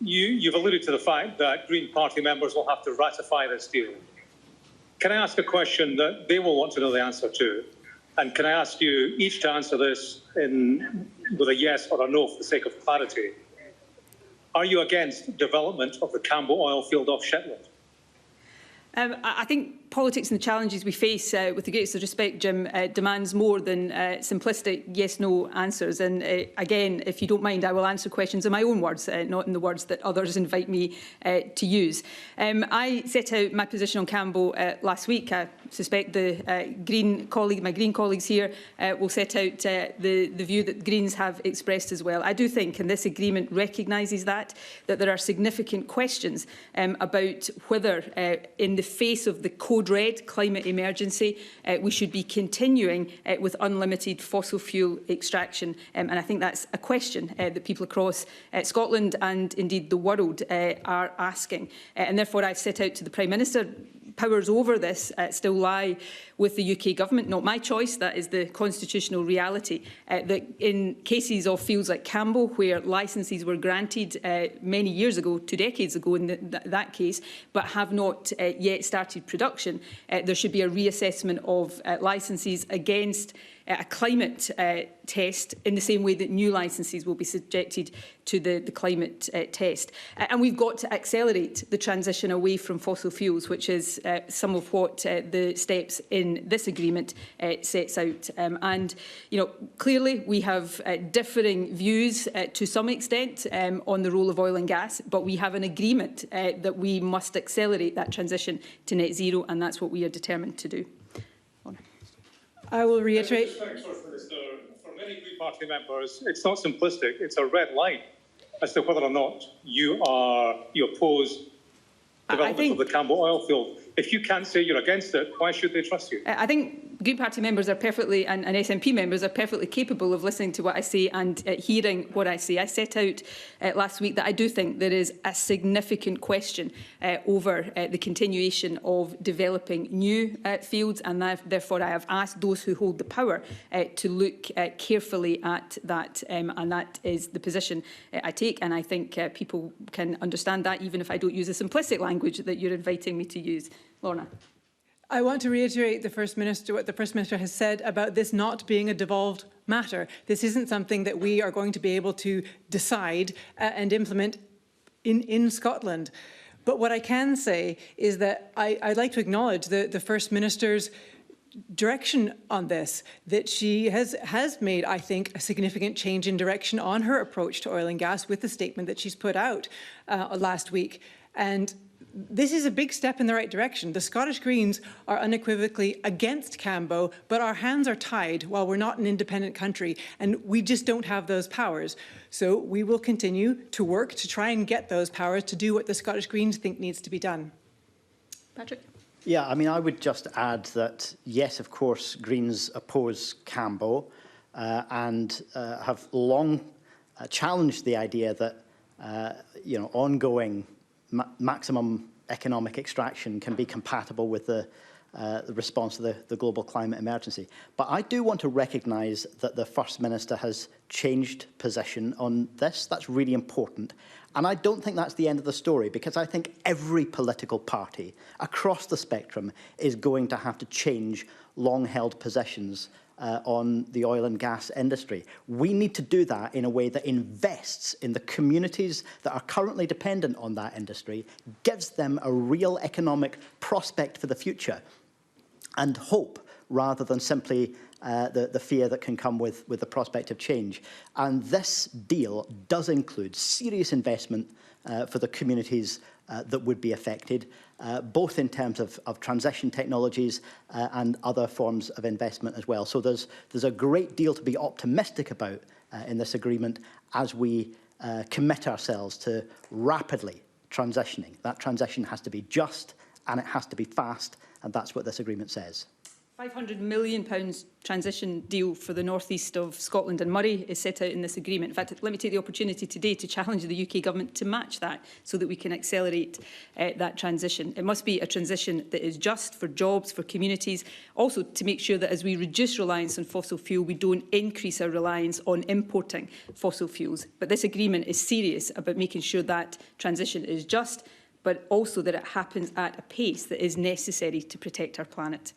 You've alluded to the fact that Green Party members will have to ratify this deal. Can I ask a question that they will want to know the answer to? And can I ask you each to answer this with a yes or a no for the sake of clarity? Are you against development of the Cambo oil field off Shetland? I think politics and the challenges we face, with the greatest respect, Jim, demands more than simplistic yes-no answers. And again, if you don't mind, I will answer questions in my own words, not in the words that others invite me to use. I set out my position on Cambo last week. I suspect my Green colleagues here will set out the view that Greens have expressed as well. I do think, and this agreement recognises that there are significant questions about whether, in the face of the Code Red climate emergency, we should be continuing with unlimited fossil fuel extraction. And I think that's a question that people across Scotland and indeed the world are asking. And therefore I've set out to the Prime Minister. Powers over this still lie with the UK government, not my choice. That is the constitutional reality. That in cases of fields like Cambo, where licences were granted many years ago, 2 decades ago in that case, but have not yet started production, there should be a reassessment of licences against a climate test in the same way that new licences will be subjected to the climate test. And we've got to accelerate the transition away from fossil fuels, which is some of what the steps in this agreement sets out. And, you know, clearly we have differing views to some extent on the role of oil and gas, but we have an agreement that we must accelerate that transition to net zero, and that's what we are determined to do. I will reiterate. For many Green Party members, it's not simplistic. It's a red line as to whether or not you oppose development of the Cambo oil field. If you can't say you're against it, why should they trust you? I think Green Party members are perfectly, and SNP members are perfectly capable of listening to what I say and hearing what I say. I set out last week that I do think there is a significant question over the continuation of developing new fields, and therefore I have asked those who hold the power to look carefully at that, and that is the position I take, and I think people can understand that even if I don't use the simplistic language that you're inviting me to use. Lorna. I want to reiterate what the First Minister has said about this not being a devolved matter. This isn't something that we are going to be able to decide and implement in Scotland. But what I can say is that I'd like to acknowledge the First Minister's direction on this, that she has made, I think, a significant change in direction on her approach to oil and gas with the statement that she's put out last week. And this is a big step in the right direction. The Scottish Greens are unequivocally against Cambo, but our hands are tied while we're not an independent country, and we just don't have those powers. So we will continue to work to try and get those powers to do what the Scottish Greens think needs to be done. Patrick? Yeah, I mean, I would just add that, yes, of course, Greens oppose Cambo and have long challenged the idea that, ongoing maximum economic extraction can be compatible with the response to the global climate emergency. But I do want to recognise that the First Minister has changed position on this. That's really important. And I don't think that's the end of the story, because I think every political party across the spectrum is going to have to change long-held positions on the oil and gas industry. We need to do that in a way that invests in the communities that are currently dependent on that industry, gives them a real economic prospect for the future, and hope rather than simply the fear that can come with the prospect of change. And this deal does include serious investment for the communities that would be affected, both in terms of transition technologies and other forms of investment as well. So there's a great deal to be optimistic about in this agreement as we commit ourselves to rapidly transitioning. That transition has to be just and it has to be fast, and that's what this agreement says. £500 million transition deal for the northeast of Scotland and Moray is set out in this agreement. In fact, let me take the opportunity today to challenge the UK Government to match that so that we can accelerate that transition. It must be a transition that is just for jobs, for communities, also to make sure that as we reduce reliance on fossil fuel, we don't increase our reliance on importing fossil fuels. But this agreement is serious about making sure that transition is just, but also that it happens at a pace that is necessary to protect our planet.